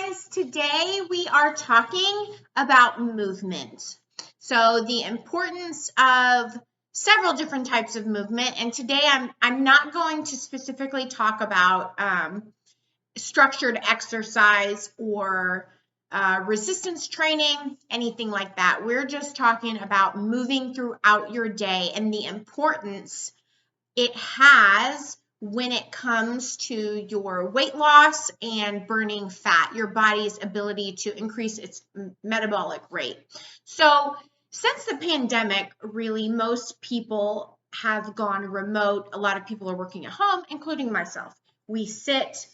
guys, today we are talking about movement. So the importance of several different types of movement, and today I'm not going to specifically talk about structured exercise or resistance training, anything like that. We're just talking about moving throughout your day and the importance it has when it comes to your weight loss and burning fat, your body's ability to increase its metabolic rate. So since the pandemic, really, most people have gone remote. A lot of people are working at home, including myself. We sit,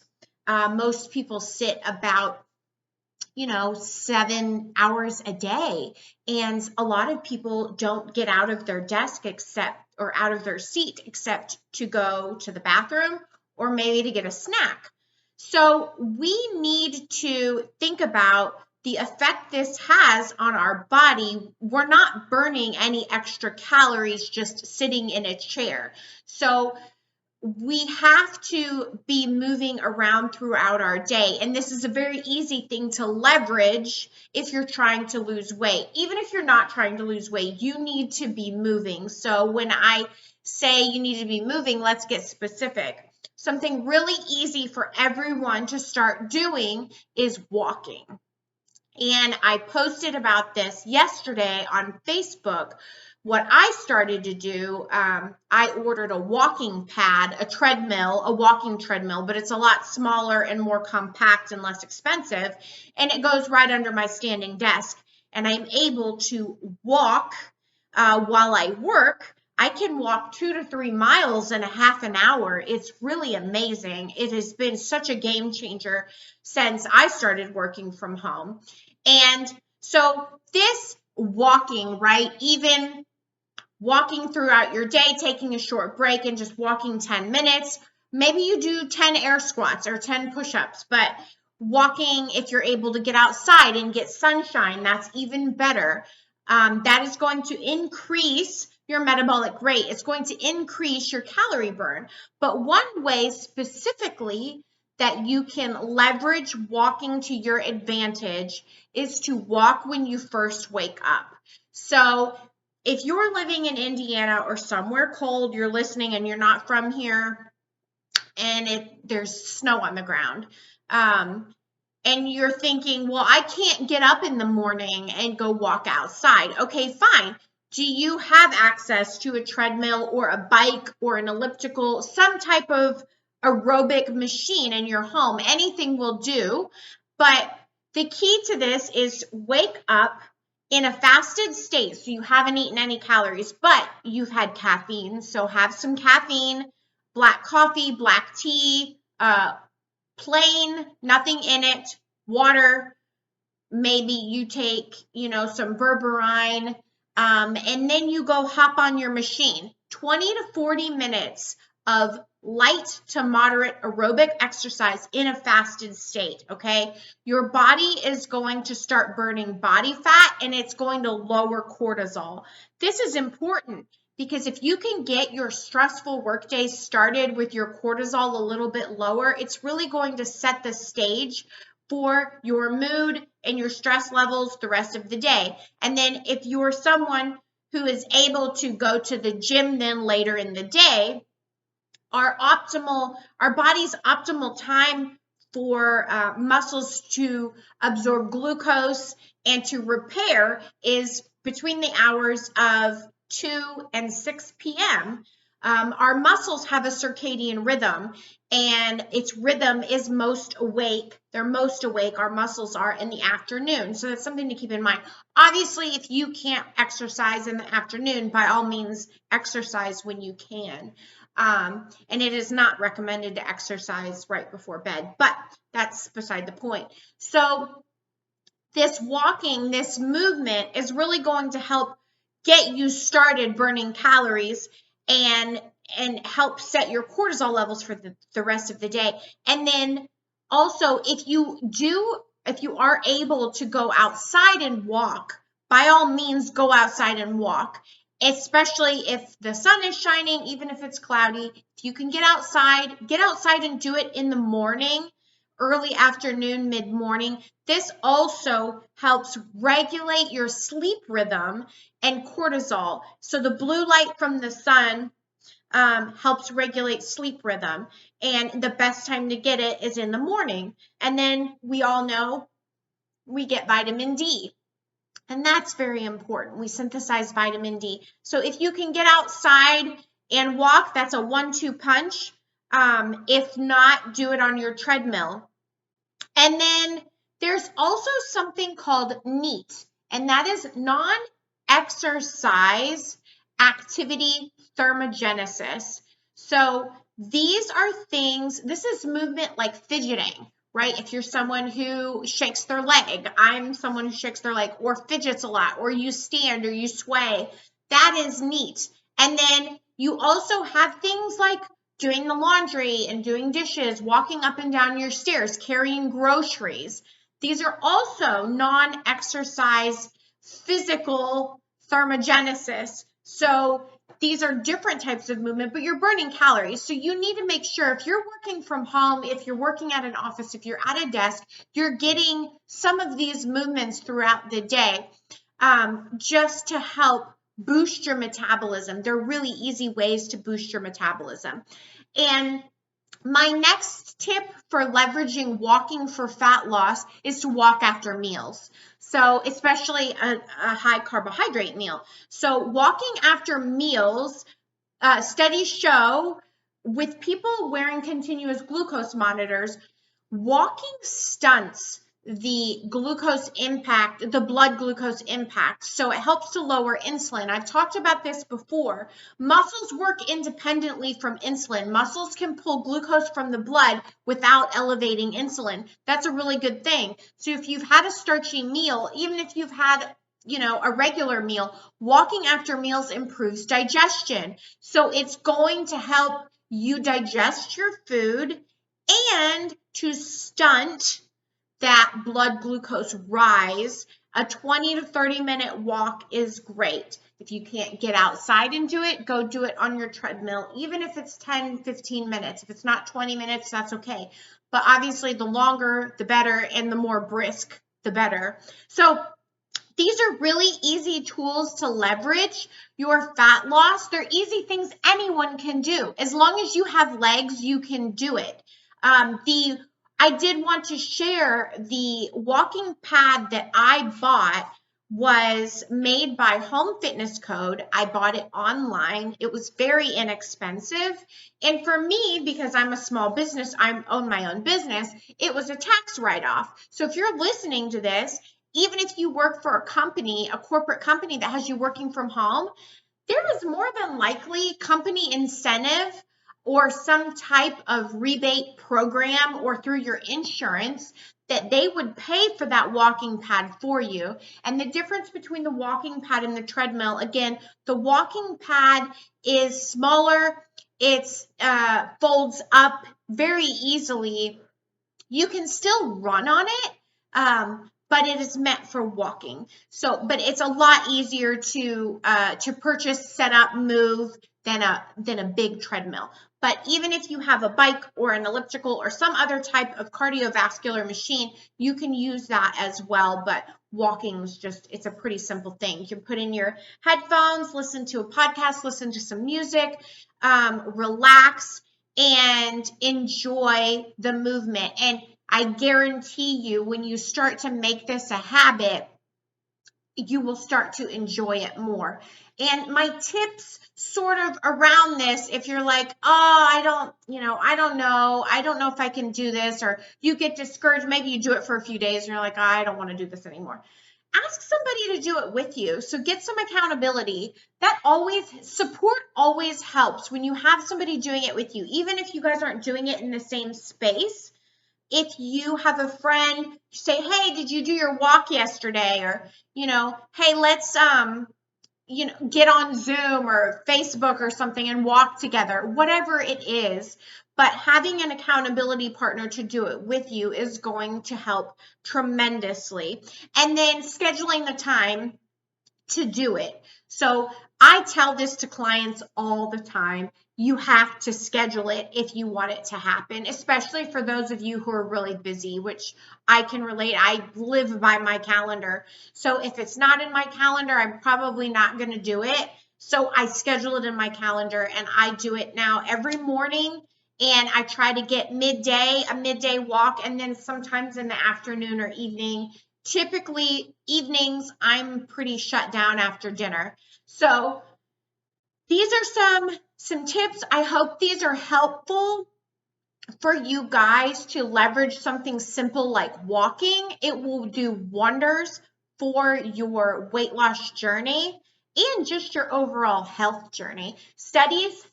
most people sit about 7 hours a day. And a lot of people don't get out of their desk or out of their seat except to go to the bathroom or maybe to get a snack. So we need to think about the effect this has on our body. We're not burning any extra calories just sitting in a chair. So we have to be moving around throughout our day. And this is a very easy thing to leverage if you're trying to lose weight. Even if you're not trying to lose weight, you need to be moving. So when I say you need to be moving, let's get specific. Something really easy for everyone to start doing is walking. And I posted about this yesterday on Facebook. What I started to do, I ordered a walking pad, a walking treadmill, but it's a lot smaller and more compact and less expensive. And it goes right under my standing desk. And I'm able to walk while I work. I can walk 2 to 3 miles in a half an hour. It's really amazing. It has been such a game changer since I started working from home. And so this walking, right, even walking throughout your day, taking a short break and just walking 10 minutes, maybe you do 10 air squats or 10 push-ups, but walking, if you're able to get outside and get sunshine, that's even better. That is going to increase your metabolic rate. It's going to increase your calorie burn. But one way specifically that you can leverage walking to your advantage is to walk when you first wake up. So if you're living in Indiana or somewhere cold, you're listening and you're not from here, and there's snow on the ground, and you're thinking, well, I can't get up in the morning and go walk outside. Okay, fine. Do you have access to a treadmill or a bike or an elliptical, some type of aerobic machine in your home? Anything will do. But the key to this is wake up in a fasted state. So you haven't eaten any calories, but you've had caffeine. So have some caffeine, black coffee, black tea, plain, nothing in it, water. Maybe you take, some berberine, and then you go hop on your machine. 20 to 40 minutes of light to moderate aerobic exercise in a fasted state, okay? Your body is going to start burning body fat, and it's going to lower cortisol. This is important because if you can get your stressful workday started with your cortisol a little bit lower, it's really going to set the stage for your mood and your stress levels the rest of the day. And then if you're someone who is able to go to the gym then later in the day, our body's optimal time for muscles to absorb glucose and to repair is between the hours of 2 and 6 p.m. Our muscles have a circadian rhythm, and its rhythm is most awake. They're most awake, our muscles are, in the afternoon. So that's something to keep in mind. Obviously, if you can't exercise in the afternoon, by all means, exercise when you can. And it is not recommended to exercise right before bed, but that's beside the point. So this walking, this movement is really going to help get you started burning calories and help set your cortisol levels for the rest of the day. And then also, if you are able to go outside and walk, by all means, go outside and walk, especially if the sun is shining, even if it's cloudy. If you can get outside and do it in the morning early afternoon, mid-morning. This also helps regulate your sleep rhythm and cortisol. So the blue light from the sun helps regulate sleep rhythm. And the best time to get it is in the morning. And then we all know we get vitamin D. And that's very important. We synthesize vitamin D. So if you can get outside and walk, that's a 1-2 punch. If not, do it on your treadmill. And then there's also something called NEAT, and that is non-exercise activity thermogenesis. So these are things, this is movement like fidgeting, right? If you're someone who shakes their leg, I'm someone who shakes their leg or fidgets a lot, or you stand or you sway, that is NEAT. And then you also have things like doing the laundry and doing dishes, walking up and down your stairs, carrying groceries. These are also non-exercise physical thermogenesis. So these are different types of movement, but you're burning calories. So you need to make sure if you're working from home, if you're working at an office, if you're at a desk, you're getting some of these movements throughout the day just to help boost your metabolism. They're really easy ways to boost your metabolism. And my next tip for leveraging walking for fat loss is to walk after meals. So especially a high carbohydrate meal. So walking after meals, studies show with people wearing continuous glucose monitors, walking stunts the glucose impact, the blood glucose impact. So it helps to lower insulin. I've talked about this before. Muscles work independently from insulin. Muscles can pull glucose from the blood without elevating insulin. That's a really good thing. So if you've had a starchy meal, even if you've had a regular meal, walking after meals improves digestion. So it's going to help you digest your food and to stunt that blood glucose rise. A 20 to 30 minute walk is great. If you can't get outside and do it, go do it on your treadmill, even if it's 10, 15 minutes. If it's not 20 minutes, that's okay. But obviously the longer, the better, and the more brisk, the better. So these are really easy tools to leverage your fat loss. They're easy things anyone can do. As long as you have legs, you can do it. I did want to share the walking pad that I bought was made by Home Fitness Code. I bought it online. It was very inexpensive. And for me, because I'm a small business, I own my own business, it was a tax write-off. So if you're listening to this, even if you work for a company, a corporate company that has you working from home, there is more than likely company incentive or some type of rebate program or through your insurance that they would pay for that walking pad for you. And the difference between the walking pad and the treadmill, again, the walking pad is smaller. It folds up very easily. You can still run on it, but it is meant for walking. So, but it's a lot easier to purchase, set up, move than a big treadmill. But even if you have a bike or an elliptical or some other type of cardiovascular machine, you can use that as well. But walking is it's a pretty simple thing. You can put in your headphones, listen to a podcast, listen to some music, relax, and enjoy the movement. And I guarantee you, when you start to make this a habit, you will start to enjoy it more. And my tips sort of around this, if you're like, oh, I don't know if I can do this, or you get discouraged, maybe you do it for a few days and you're like, I don't want to do this anymore. Ask somebody to do it with you. So get some accountability. Support always helps when you have somebody doing it with you, even if you guys aren't doing it in the same space. If you have a friend, say, hey, did you do your walk yesterday? Or, hey, let's, get on Zoom or Facebook or something and walk together, whatever it is. But having an accountability partner to do it with you is going to help tremendously. And then scheduling the time to do it. So I tell this to clients all the time. you have to schedule it if you want it to happen, especially for those of you who are really busy, which I can relate. I live by my calendar. So if it's not in my calendar, I'm probably not going to do it. So I schedule it in my calendar, and I do it now every morning. And I try to get a midday walk, and then sometimes in the afternoon or evening. Typically evenings, I'm pretty shut down after dinner. So these are some tips. I hope these are helpful for you guys to leverage something simple like walking. It will do wonders for your weight loss journey and just your overall health journey. Studies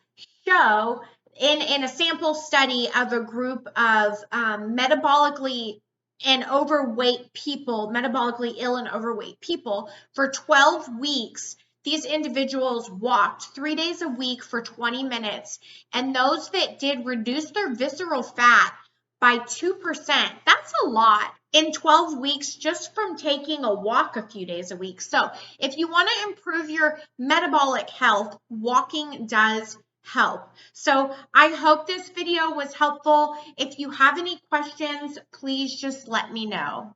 show in a sample study of a group of metabolically ill and overweight people, for 12 weeks, these individuals walked 3 days a week for 20 minutes, and those that did reduce their visceral fat by 2%. That's a lot in 12 weeks just from taking a walk a few days a week. So if you want to improve your metabolic health, walking does help. So I hope this video was helpful. If you have any questions, please just let me know.